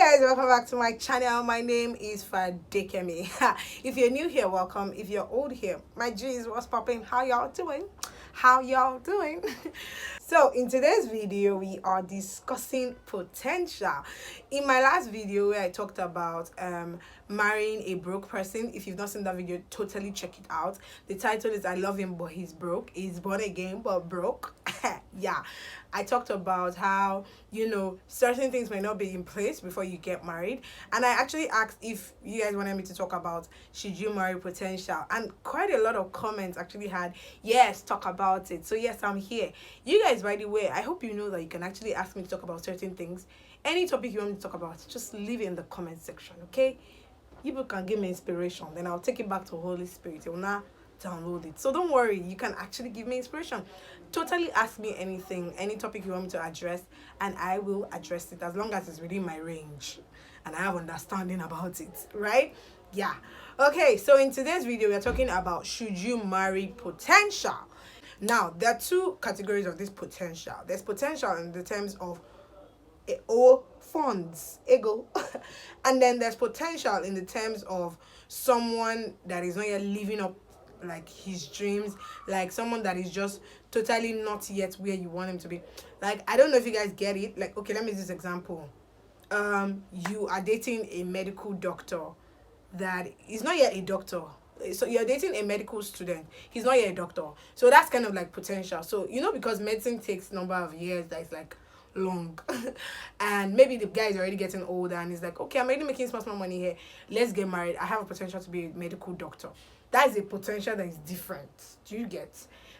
Guys, welcome back to my channel. My name is Fadekemi. If you're new here, welcome. If you're old here, my G's, what's popping? How y'all doing? So in today's video we are discussing potential. In my last video where I talked about marrying a broke person, if you've not seen that video, totally check it out. The title is I Love Him But He's Broke. He's born again but broke. Yeah, I talked about how, you know, certain things may not be in place before you get married, and I actually asked if you guys wanted me to talk about should you marry potential, and quite a lot of comments actually had yes, talk about it. So yes, I'm here. You guys, by the way, I hope you know that you can actually ask me to talk about certain things. Any topic you want me to talk about, just leave it in the comment section, okay? You can give me inspiration, then I'll take it back to Holy Spirit. It will not download it. So don't worry, you can actually give me inspiration. Totally ask me anything, any topic you want me to address, and I will address it as long as it's within my range and I have understanding about it, right? Yeah. Okay, so in today's video we are talking about should you marry potential. Now there are two categories of this potential. There's potential in the terms of funds, ego, and then there's potential in the terms of someone that is not yet living up like his dreams, like someone that is just totally not yet where you want him to be. Like, I don't know if you guys get it. Like, okay, let me use this example. You are dating a medical doctor that is not yet a doctor. So you're dating a medical student, he's not yet a doctor, so that's kind of like potential. So you know, because medicine takes number of years, that is like long and maybe the guy is already getting older and he's like, okay, I'm already making small money here, let's get married, I have a potential to be a medical doctor. That is a potential that is different. Do you get?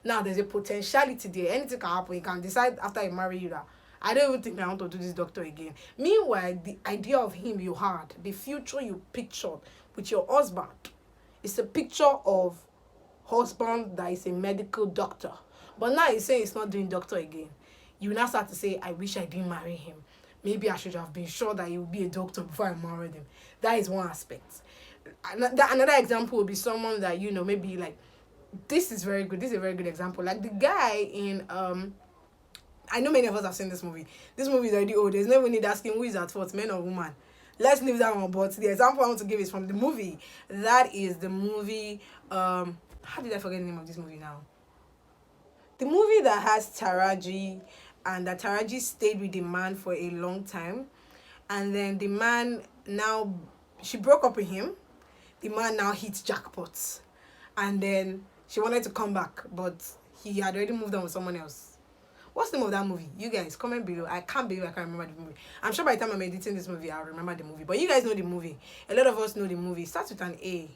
Now there's a potentiality there. Anything can happen. You can decide after you marry you that I don't even think I want to do this doctor again. Meanwhile, the idea of him you had, the future you pictured with your husband, it's a picture of husband that is a medical doctor. But now he's saying he's not doing doctor again. You now start to say, I wish I didn't marry him. Maybe I should have been sure that he would be a doctor before I married him. That is one aspect. Another example would be someone that, you know, maybe like, this is very good. This is a very good example. Like the guy in, I know many of us have seen this movie. This movie is already old. There's no need asking who is at fault, man or woman. Let's leave that one. But the example I want to give is from the movie. That is the movie, how did I forget the name of this movie now? The movie that has Taraji, and that Taraji stayed with the man for a long time, and then the man now, she broke up with him. The man now hits jackpots, and then she wanted to come back, but he had already moved on with someone else. What's the name of that movie? You guys comment below. I can't believe I can't remember the movie. I'm sure by the time I'm editing this movie, I'll remember the movie. But you guys know the movie. A lot of us know the movie. It starts with an A.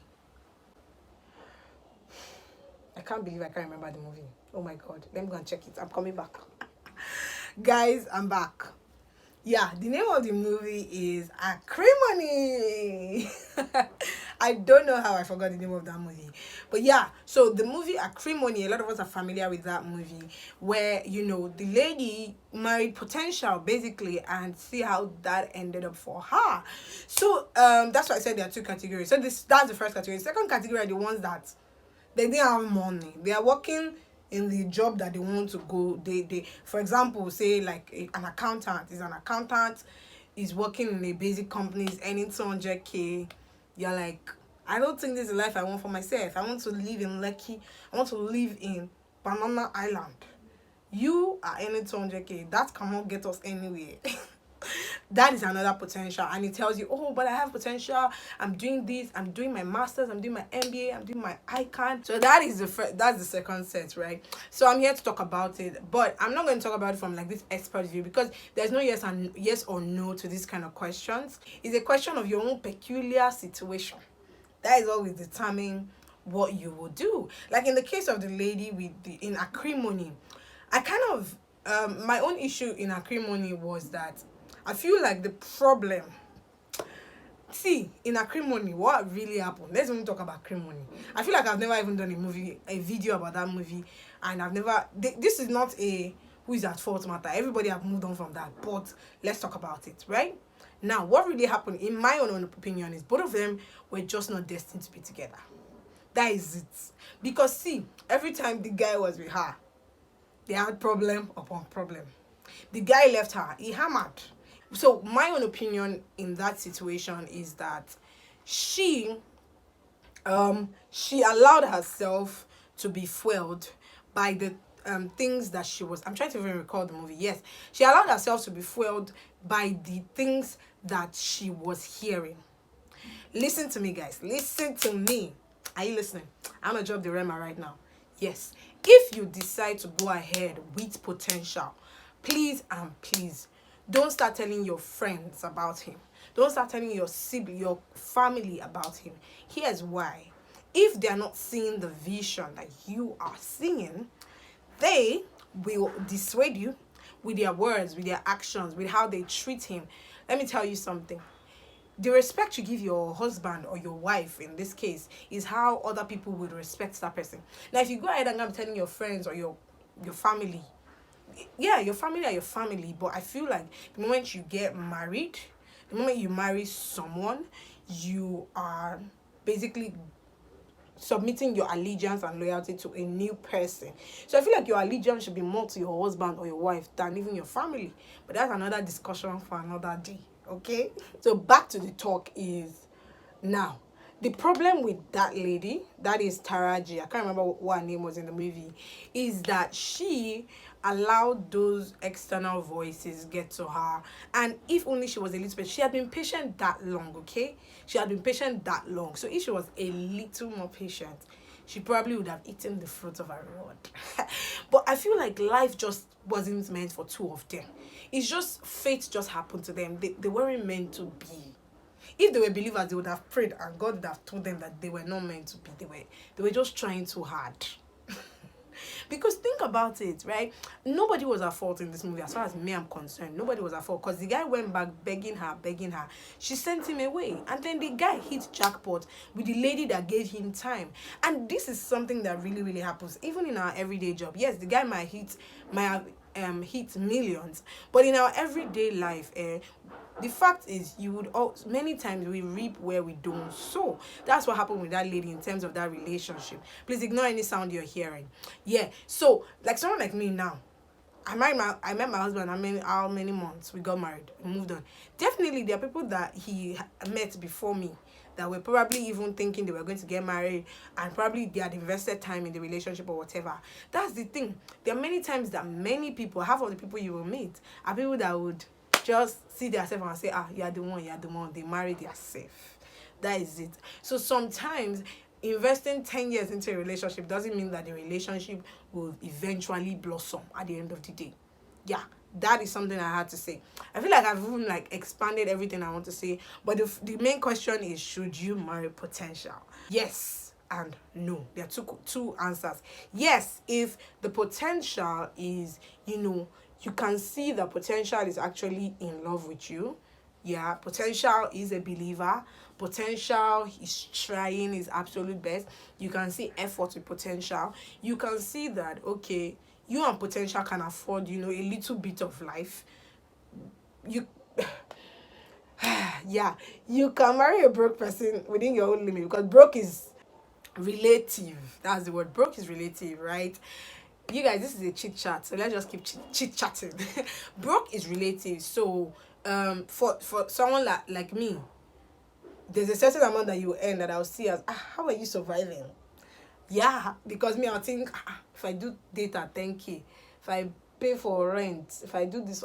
I can't believe I can't remember the movie. Oh my god. Let me go and check it. I'm coming back. Guys, I'm back. Yeah, the name of the movie is Acrimony. I don't know how I forgot the name of that movie. But yeah, so the movie Acrimony, a lot of us are familiar with that movie, where, you know, the lady married potential basically, and see how that ended up for her. So that's why I said there are two categories. So that's the first category. The second category are the ones that they didn't have money. They are working in the job that they want to go. They for example, say like an accountant is an accountant, is working in a basic company, is earning 200k. You're like, I don't think this is the life I want for myself. I want to live in Lekki. I want to live in Banana Island. You are earning 200k. That cannot get us anywhere. That is another potential, and it tells you, oh, but I have potential, I'm doing this, I'm doing my masters, I'm doing my MBA, I'm doing my ICANN. So that is that's the second set, right? So I'm here to talk about it, but I'm not going to talk about it from like this expert view, because there's no yes or no to these kind of questions. It's a question of your own peculiar situation. That is what will determine what you will do. Like in the case of the lady in Acrimony, I kind of my own issue in Acrimony was that I feel like the problem, see, in Acrimony, what really happened? Let's even talk about Acrimony. I feel like I've never even done a video about that movie, and I've never, this is not a who is at fault matter. Everybody have moved on from that, but let's talk about it, right? Now, what really happened, in my own opinion, is both of them were just not destined to be together. That is it. Because see, every time the guy was with her, they had problem upon problem. The guy left her, he hammered. So my own opinion in that situation is that she she allowed herself to be fueled by the things that she was, I'm trying to even recall the movie. Yes, she allowed herself to be fueled by the things that she was hearing. Listen to me, guys. Listen to me. Are you listening? I'm gonna drop the Rema right now. Yes. If you decide to go ahead with potential, please and please don't start telling your friends about him. Don't start telling your sibling, your family about him. Here's why. If they are not seeing the vision that you are seeing, they will dissuade you with their words, with their actions, with how they treat him. Let me tell you something. The respect you give your husband or your wife in this case is how other people will respect that person. Now, if you go ahead and I'm telling your friends or your family, yeah, your family are your family, but I feel like the moment you get married, the moment you marry someone, you are basically submitting your allegiance and loyalty to a new person. So I feel like your allegiance should be more to your husband or your wife than even your family. But that's another discussion for another day. Okay? So back to the talk is now. The problem with that lady, that is Taraji, I can't remember what her name was in the movie, is that she allowed those external voices get to her. And if only she was a little bit, she had been patient that long, okay? She had been patient that long. So if she was a little more patient, she probably would have eaten the fruit of her reward. But I feel like life just wasn't meant for two of them. It's just fate just happened to them. They weren't meant to be. If they were believers, they would have prayed and God would have told them that they were not meant to be. They were just trying too hard. Because think about it, right? Nobody was at fault in this movie as far as me I'm concerned. Nobody was at fault because the guy went back begging her. She sent him away. And then the guy hit jackpot with the lady that gave him time. And this is something that really, really happens even in our everyday job. Yes, the guy might hit millions, but in our everyday life, the fact is you would many times we reap where we don't sow. That's what happened with that lady in terms of that relationship. Please ignore any sound you're hearing. Yeah, so like someone like me now, I met my husband. How many months we got married, we moved on. Definitely there are people that he met before me that were probably even thinking they were going to get married, and probably they had invested time in the relationship or whatever. That's the thing. There are many times that many people, half of the people you will meet are people that would just see themselves and say, you're the one. They marry themselves. That is it. So sometimes investing 10 years into a relationship doesn't mean that the relationship will eventually blossom at the end of the day. Yeah, that is something I had to say. I feel like I've even expanded everything I want to say, but the main question is, should you marry potential? Yes and no. There are two answers. Yes, if the potential is, you can see the potential is actually in love with you. Yeah, potential is a believer. Potential is trying his absolute best. You can see effort with potential. You can see that, okay, you and potential can afford, a little bit of life. Yeah, you can marry a broke person within your own limit, because broke is relative. That's the word. Broke is relative, right? You guys, this is a chit chat, so let's just keep chit chatting. Broke is relative. So for someone like me, there's a certain amount that you earn that I'll see as, how are you surviving? Yeah, because me, I'll think, if I do data 10K, if I pay for rent, if I do this,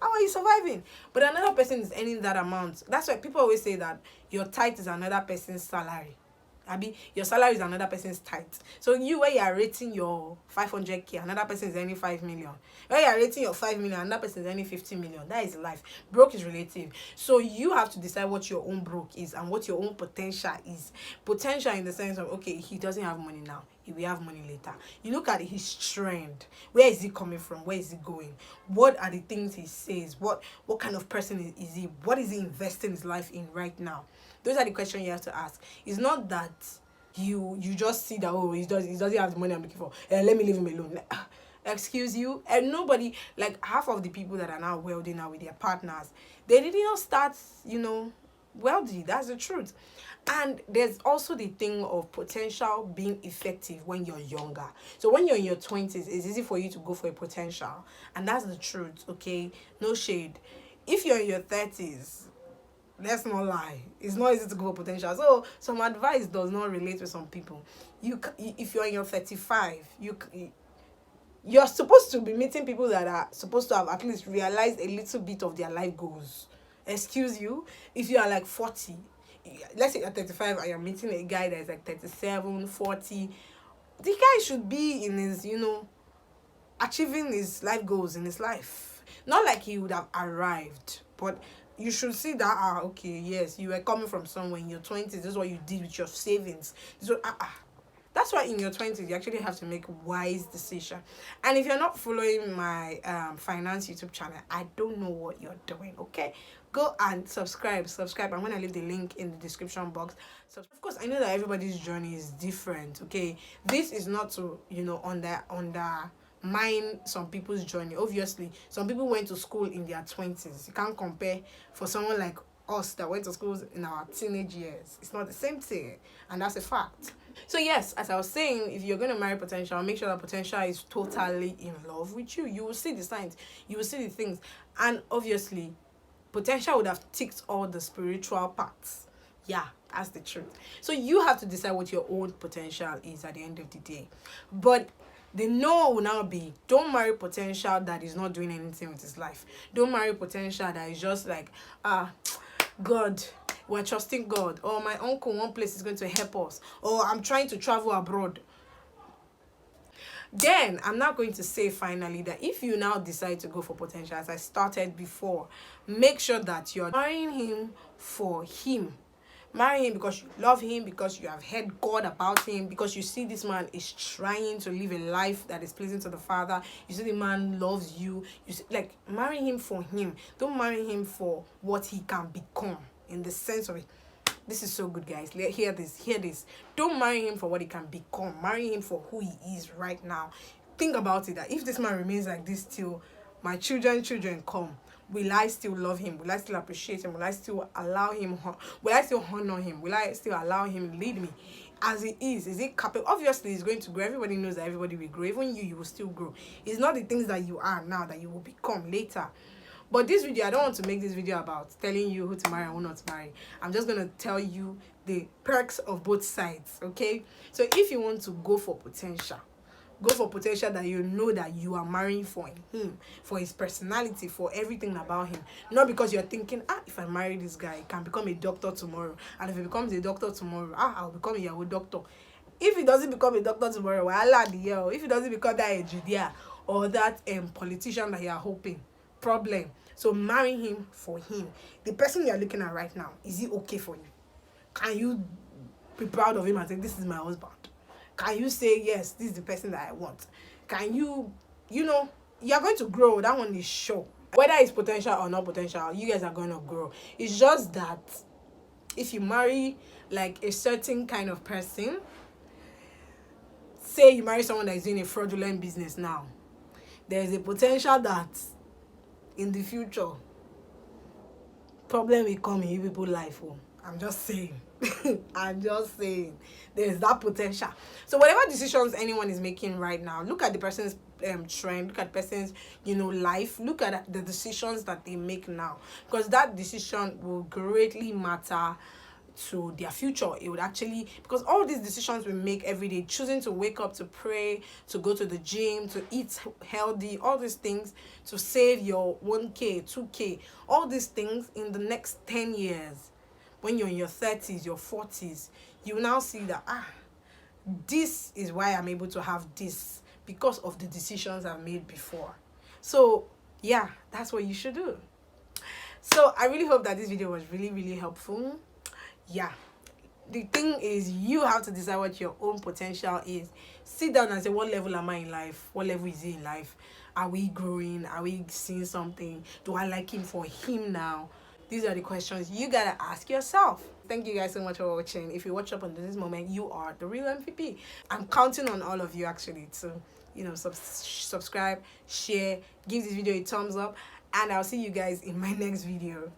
how are you surviving? But another person is earning that amount. That's why people always say that your tithe is another person's salary. Your salary is another person's tithe. So where you are rating your 500K, another person is earning 5 million. Where you are rating your 5 million, another person is earning 50 million. That is life. Broke is relative. So you have to decide what your own broke is and what your own potential is. Potential in the sense of, okay, he doesn't have money now, he will have money later. You look at his trend. Where is he coming from? Where is he going? What are the things he says? What kind of person is he? What is he investing his life in right now? Those are the questions you have to ask. It's not that you just see that, he doesn't have the money I'm looking for. Let me leave him alone. Excuse you? And nobody, half of the people that are now wealthy now with their partners, they did not start, wealthy. That's the truth. And there's also the thing of potential being effective when you're younger. So when you're in your 20s, it's easy for you to go for a potential. And that's the truth, okay? No shade. if you're in your 30s, let's not lie, it's not easy to go for potential. So some advice does not relate with some people. If you're in your 35, you're supposed to be meeting people that are supposed to have at least realized a little bit of their life goals. Excuse you, if you are like 40, let's say you're 35 and you're meeting a guy that is like 37, 40, the guy should be in his, achieving his life goals in his life. Not like he would have arrived, but you should see that, okay, yes, you were coming from somewhere in your 20s. This is what you did with your savings. That's why in your 20s, you actually have to make wise decisions. And if you're not following my finance YouTube channel, I don't know what you're doing, okay? Go and subscribe. I'm going to leave the link in the description box. So, of course, I know that everybody's journey is different, okay? This is not to, undermine some people's journey. Obviously, some people went to school in their 20s. You can't compare for someone like us that went to school in our teenage years. It's not the same thing, and that's a fact. So yes, as I was saying, if you're going to marry potential, make sure that potential is totally in love with you. You will see the signs, you will see the things, and obviously potential would have ticked all the spiritual parts. Yeah, that's the truth. So you have to decide what your own potential is at the end of the day. But the no will now be, don't marry potential that is not doing anything with his life. Don't marry potential that is just like, God, we're trusting God, or my uncle one place is going to help us, or I'm trying to travel abroad. Then I'm now going to say finally that if you now decide to go for potential, as I started before, make sure that you're marrying him for him. Marry him because you love him, because you have heard God about him, because you see this man is trying to live a life that is pleasing to the Father. You see the man loves you. You see, like, marry him for him. Don't marry him for what he can become, in the sense of it. This is so good, guys. Hear this. Don't marry him for what he can become. Marry him for who he is right now. Think about it, that if this man remains like this till my children come, will I still love him? Will I still appreciate him? Will I still allow him? Will I still honor him? Will I still allow him to lead me as he is? Is he capable? Obviously, he's going to grow. Everybody knows that everybody will grow. Even you will still grow. It's not the things that you are now that you will become later. But this video, I don't want to make this video about telling you who to marry and who not to marry. I'm just going to tell you the perks of both sides, okay? So if you want to go for potential that you know that you are marrying for him, for his personality, for everything about him. Not because you're thinking, if I marry this guy, he can become a doctor tomorrow. And if he becomes a doctor tomorrow, I'll become a Yahoo doctor. If he doesn't become a doctor tomorrow, if he doesn't become that engineer or that politician that you're hoping, problem. So marry him for him. The person you're looking at right now, is he okay for you? Can you be proud of him and say, this is my husband? Can you say, yes, this is the person that I want? Can you, you're going to grow. That one is sure. Whether it's potential or not potential, you guys are going to grow. It's just that if you marry like a certain kind of person, say you marry someone that is doing a fraudulent business now, there's a potential that in the future, problem will come in you people's life. I'm just saying. There's that potential. So whatever decisions anyone is making right now, look at the person's trend, look at the person's life, look at the decisions that they make now, because that decision will greatly matter to their future. It would actually, because all these decisions we make every day, choosing to wake up, to pray, to go to the gym, to eat healthy, all these things, to save your 1K, 2K, all these things in the next 10 years, when you're in your 30s, your 40s, you will now see that, this is why I'm able to have this, because of the decisions I've made before. So yeah, that's what you should do. So I really hope that this video was really, really helpful. Yeah, the thing is, you have to decide what your own potential is. Sit down and say, what level am I in life? What level is he in life? Are we growing? Are we seeing something? Do I like him for him now? These are the questions you gotta ask yourself. Thank you guys so much for watching. If you watch up until this moment, you are the real MVP. I'm counting on all of you actually to subscribe, share, give this video a thumbs up, and I'll see you guys in my next video.